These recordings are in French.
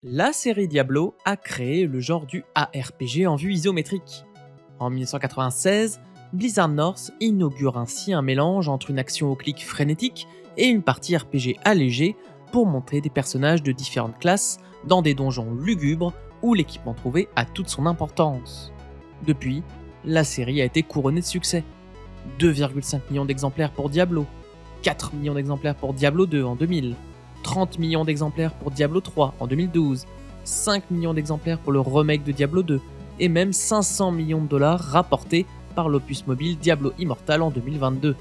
La série Diablo a créé le genre du ARPG en vue isométrique. En 1996, Blizzard North inaugure ainsi un mélange entre une action au clic frénétique et une partie RPG allégée pour montrer des personnages de différentes classes dans des donjons lugubres où l'équipement trouvé a toute son importance. Depuis, la série a été couronnée de succès. 2,5 millions d'exemplaires pour Diablo, 4 millions d'exemplaires pour Diablo 2 en 2000, 30 millions d'exemplaires pour Diablo 3 en 2012, 5 millions d'exemplaires pour le remake de Diablo 2, et même 500 millions de dollars rapportés par l'opus mobile Diablo Immortal en 2022.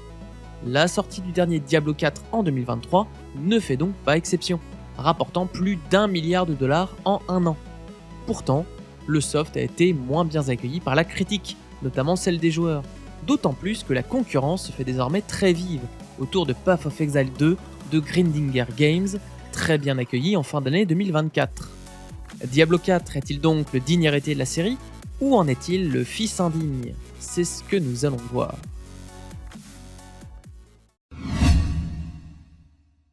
La sortie du dernier Diablo 4 en 2023 ne fait donc pas exception, rapportant plus d'1 milliard de dollars en un an. Pourtant, le soft a été moins bien accueilli par la critique, notamment celle des joueurs, d'autant plus que la concurrence se fait désormais très vive, autour de Path of Exile 2 de Grindinger Games, très bien accueilli en fin d'année 2024. Diablo 4 est-il donc le digne héritier de la série, ou en est-il le fils indigne? C'est ce que nous allons voir.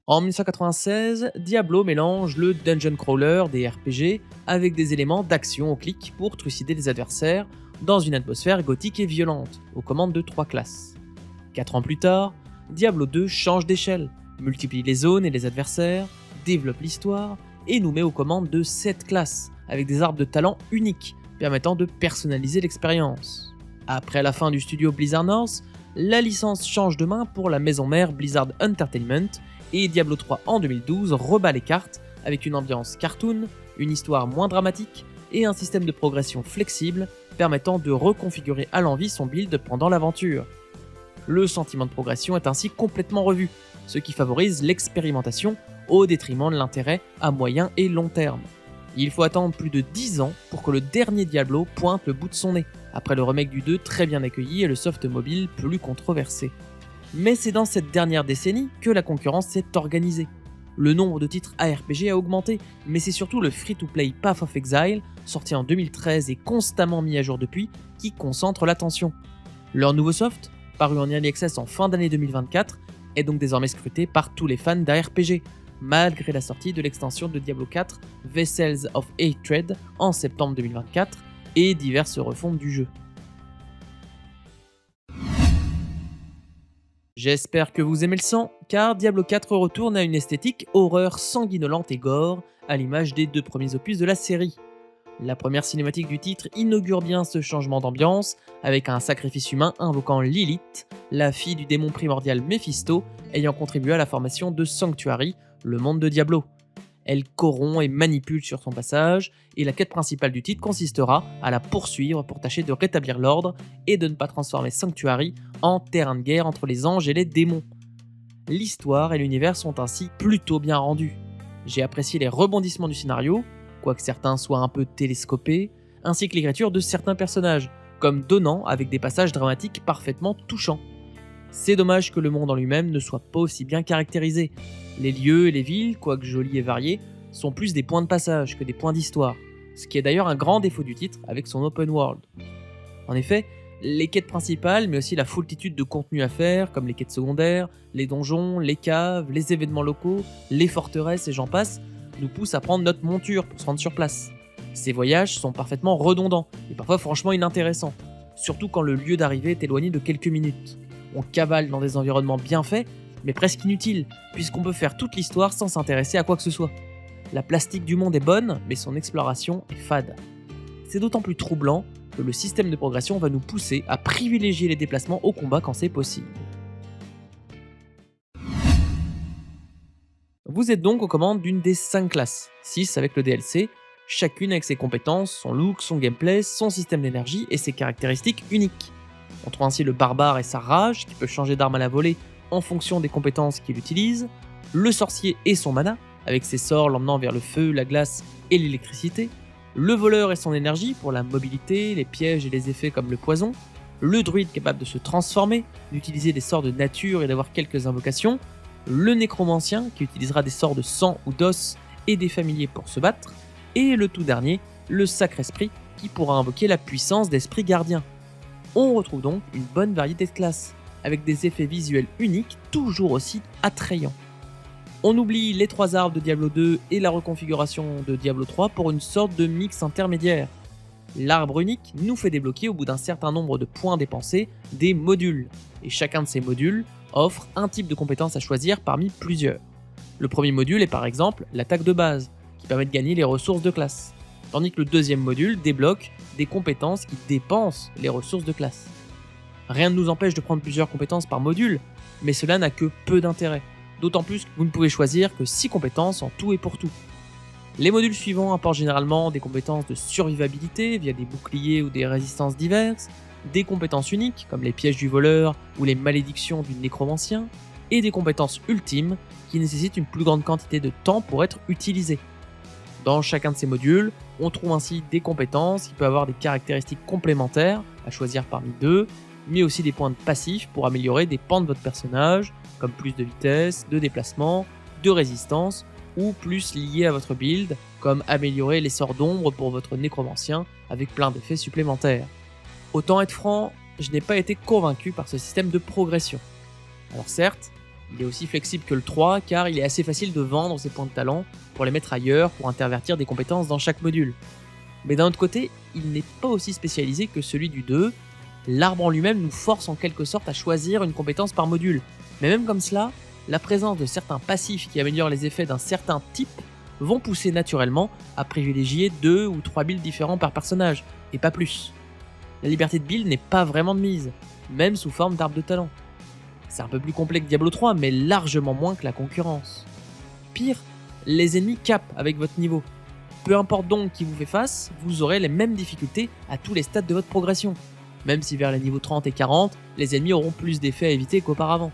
En 1996, Diablo mélange le dungeon crawler des RPG avec des éléments d'action au clic pour trucider les adversaires dans une atmosphère gothique et violente, aux commandes de 3 classes. 4 ans plus tard, Diablo 2 change d'échelle, multiplie les zones et les adversaires, développe l'histoire et nous met aux commandes de 7 classes, avec des arbres de talent uniques, permettant de personnaliser l'expérience. Après la fin du studio Blizzard North, la licence change de main pour la maison mère Blizzard Entertainment, et Diablo 3 en 2012 rebat les cartes avec une ambiance cartoon, une histoire moins dramatique et un système de progression flexible permettant de reconfigurer à l'envie son build pendant l'aventure. Le sentiment de progression est ainsi complètement revu, ce qui favorise l'expérimentation au détriment de l'intérêt à moyen et long terme. Il faut attendre plus de 10 ans pour que le dernier Diablo pointe le bout de son nez, après le remake du 2 très bien accueilli et le soft mobile plus controversé. Mais c'est dans cette dernière décennie que la concurrence s'est organisée. Le nombre de titres ARPG a augmenté, mais c'est surtout le free-to-play Path of Exile, sorti en 2013 et constamment mis à jour depuis, qui concentre l'attention. Leur nouveau soft, paru en Early Access en fin d'année 2024, est donc désormais scruté par tous les fans d'ARPG, malgré la sortie de l'extension de Diablo 4 Vessels of Hatred en septembre 2024 et diverses refontes du jeu. J'espère que vous aimez le sang, car Diablo 4 retourne à une esthétique horreur sanguinolente et gore, à l'image des 2 premiers opus de la série. La première cinématique du titre inaugure bien ce changement d'ambiance, avec un sacrifice humain invoquant Lilith, la fille du démon primordial Mephisto, ayant contribué à la formation de Sanctuary, le monde de Diablo. Elle corrompt et manipule sur son passage, et la quête principale du titre consistera à la poursuivre pour tâcher de rétablir l'ordre et de ne pas transformer Sanctuary en terrain de guerre entre les anges et les démons. L'histoire et l'univers sont ainsi plutôt bien rendus. J'ai apprécié les rebondissements du scénario, quoique certains soient un peu télescopés, ainsi que l'écriture de certains personnages, comme Donan avec des passages dramatiques parfaitement touchants. C'est dommage que le monde en lui-même ne soit pas aussi bien caractérisé. Les lieux et les villes, quoique jolis et variés, sont plus des points de passage que des points d'histoire, ce qui est d'ailleurs un grand défaut du titre avec son open world. En effet, les quêtes principales, mais aussi la foultitude de contenus à faire, comme les quêtes secondaires, les donjons, les caves, les événements locaux, les forteresses et j'en passe, nous poussent à prendre notre monture pour se rendre sur place. Ces voyages sont parfaitement redondants et parfois franchement inintéressants, surtout quand le lieu d'arrivée est éloigné de quelques minutes. On cavale dans des environnements bien faits, mais presque inutiles, puisqu'on peut faire toute l'histoire sans s'intéresser à quoi que ce soit. La plastique du monde est bonne, mais son exploration est fade. C'est d'autant plus troublant que le système de progression va nous pousser à privilégier les déplacements au combat quand c'est possible. Vous êtes donc aux commandes d'une des 5 classes, 6 avec le DLC, chacune avec ses compétences, son look, son gameplay, son système d'énergie et ses caractéristiques uniques. On trouve ainsi le barbare et sa rage, qui peut changer d'arme à la volée en fonction des compétences qu'il utilise, le sorcier et son mana, avec ses sorts l'emmenant vers le feu, la glace et l'électricité, le voleur et son énergie pour la mobilité, les pièges et les effets comme le poison, le druide capable de se transformer, d'utiliser des sorts de nature et d'avoir quelques invocations, le nécromancien qui utilisera des sorts de sang ou d'os et des familiers pour se battre, et le tout dernier, le sacre esprit qui pourra invoquer la puissance d'esprit gardien. On retrouve donc une bonne variété de classes, avec des effets visuels uniques toujours aussi attrayants. On oublie les 3 arbres de Diablo 2 et la reconfiguration de Diablo 3 pour une sorte de mix intermédiaire. L'arbre unique nous fait débloquer au bout d'un certain nombre de points dépensés des modules, et chacun de ces modules offre un type de compétence à choisir parmi plusieurs. Le premier module est par exemple l'attaque de base, qui permet de gagner les ressources de classe, tandis que le deuxième module débloque des compétences qui dépensent les ressources de classe. Rien ne nous empêche de prendre plusieurs compétences par module, mais cela n'a que peu d'intérêt, d'autant plus que vous ne pouvez choisir que 6 compétences en tout et pour tout. Les modules suivants apportent généralement des compétences de survivabilité via des boucliers ou des résistances diverses, des compétences uniques comme les pièges du voleur ou les malédictions du nécromancien, et des compétences ultimes qui nécessitent une plus grande quantité de temps pour être utilisées. Dans chacun de ces modules, on trouve ainsi des compétences qui peuvent avoir des caractéristiques complémentaires à choisir parmi deux, mais aussi des points de passifs pour améliorer des pans de votre personnage, comme plus de vitesse, de déplacement, de résistance, ou plus liés à votre build, comme améliorer les sorts d'ombre pour votre nécromancien avec plein d'effets supplémentaires. Autant être franc, je n'ai pas été convaincu par ce système de progression. Alors certes, il est aussi flexible que le 3 car il est assez facile de vendre ses points de talent pour les mettre ailleurs pour intervertir des compétences dans chaque module. Mais d'un autre côté, il n'est pas aussi spécialisé que celui du 2, l'arbre en lui-même nous force en quelque sorte à choisir une compétence par module. Mais même comme cela, la présence de certains passifs qui améliorent les effets d'un certain type vont pousser naturellement à privilégier 2 ou 3 builds différents par personnage, et pas plus. La liberté de build n'est pas vraiment de mise, même sous forme d'arbre de talent. C'est un peu plus complet que Diablo 3, mais largement moins que la concurrence. Pire, les ennemis capent avec votre niveau. Peu importe donc qui vous fait face, vous aurez les mêmes difficultés à tous les stades de votre progression. Même si vers les niveaux 30 et 40, les ennemis auront plus d'effets à éviter qu'auparavant.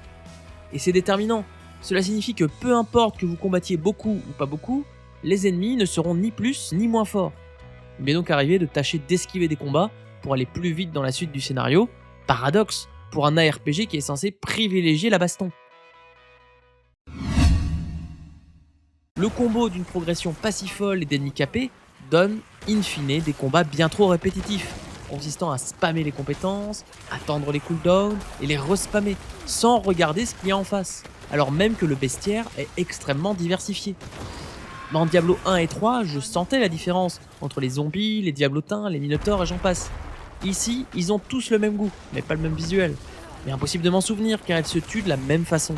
Et c'est déterminant. Cela signifie que peu importe que vous combattiez beaucoup ou pas beaucoup, les ennemis ne seront ni plus ni moins forts. Il m'est donc arrivé de tâcher d'esquiver des combats pour aller plus vite dans la suite du scénario. Paradoxe pour un ARPG qui est censé privilégier la baston. Le combo d'une progression pas si folle et d'ennemis capés donne, in fine, des combats bien trop répétitifs, consistant à spammer les compétences, attendre les cooldowns et les respammer, sans regarder ce qu'il y a en face, alors même que le bestiaire est extrêmement diversifié. Dans Diablo 1 et 3, je sentais la différence entre les zombies, les diablotins, les minotaures et j'en passe. Ici, ils ont tous le même goût, mais pas le même visuel. Mais impossible de m'en souvenir car ils se tuent de la même façon.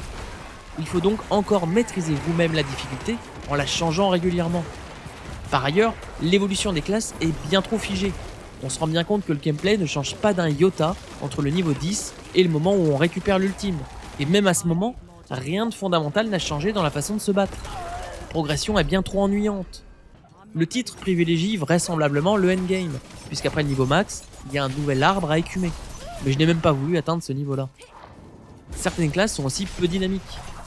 Il faut donc encore maîtriser vous-même la difficulté en la changeant régulièrement. Par ailleurs, l'évolution des classes est bien trop figée. On se rend bien compte que le gameplay ne change pas d'un iota entre le niveau 10 et le moment où on récupère l'ultime. Et même à ce moment, rien de fondamental n'a changé dans la façon de se battre. La progression est bien trop ennuyante. Le titre privilégie vraisemblablement le endgame, puisqu'après le niveau max, il y a un nouvel arbre à écumer. Mais je n'ai même pas voulu atteindre ce niveau-là. Certaines classes sont aussi peu dynamiques.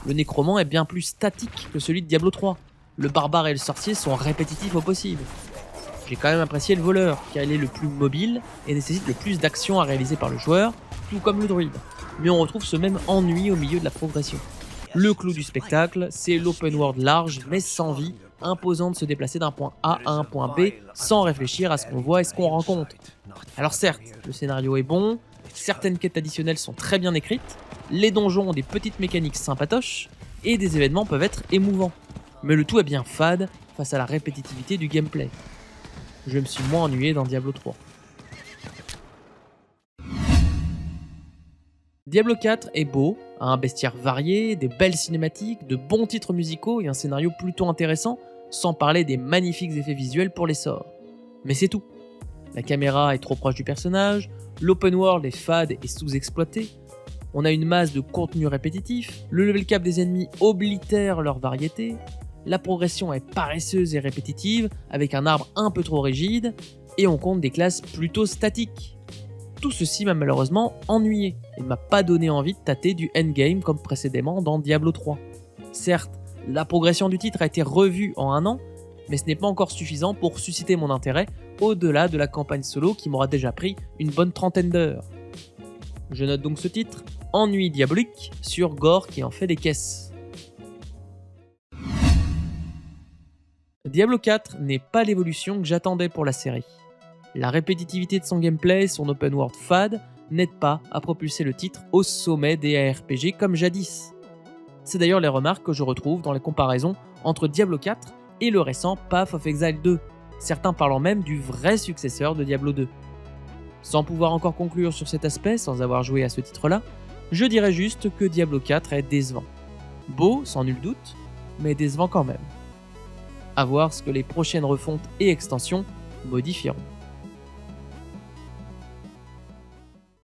Le nécromant est bien plus statique que celui de Diablo 3. Le barbare et le sorcier sont répétitifs au possible. J'ai quand même apprécié le voleur, car il est le plus mobile et nécessite le plus d'actions à réaliser par le joueur, tout comme le druide. Mais on retrouve ce même ennui au milieu de la progression. Le clou du spectacle, c'est l'open world large mais sans vie, imposant de se déplacer d'un point A à un point B sans réfléchir à ce qu'on voit et ce qu'on rencontre. Alors certes, le scénario est bon, certaines quêtes additionnelles sont très bien écrites, les donjons ont des petites mécaniques sympatoches, et des événements peuvent être émouvants. Mais le tout est bien fade face à la répétitivité du gameplay. Je me suis moins ennuyé dans Diablo 3. Diablo 4 est beau, a un bestiaire varié, des belles cinématiques, de bons titres musicaux et un scénario plutôt intéressant, sans parler des magnifiques effets visuels pour les sorts. Mais c'est tout. La caméra est trop proche du personnage, l'open world est fade et sous-exploité, on a une masse de contenu répétitif, le level cap des ennemis oblitère leur variété, la progression est paresseuse et répétitive, avec un arbre un peu trop rigide, et on compte des classes plutôt statiques. Tout ceci m'a malheureusement ennuyé et ne m'a pas donné envie de tâter du endgame comme précédemment dans Diablo 3. Certes, la progression du titre a été revue en un an, mais ce n'est pas encore suffisant pour susciter mon intérêt au-delà de la campagne solo qui m'aura déjà pris une bonne trentaine d'heures. Je note donc ce titre, Ennui diabolique, sur Gore qui en fait des caisses. Diablo 4 n'est pas l'évolution que j'attendais pour la série. La répétitivité de son gameplay et son open world fade n'aident pas à propulser le titre au sommet des ARPG comme jadis. C'est d'ailleurs les remarques que je retrouve dans les comparaisons entre Diablo 4 et le récent Path of Exile 2, certains parlant même du vrai successeur de Diablo 2. Sans pouvoir encore conclure sur cet aspect sans avoir joué à ce titre-là, je dirais juste que Diablo 4 est décevant. Beau, sans nul doute, mais décevant quand même. À voir ce que les prochaines refontes et extensions modifieront.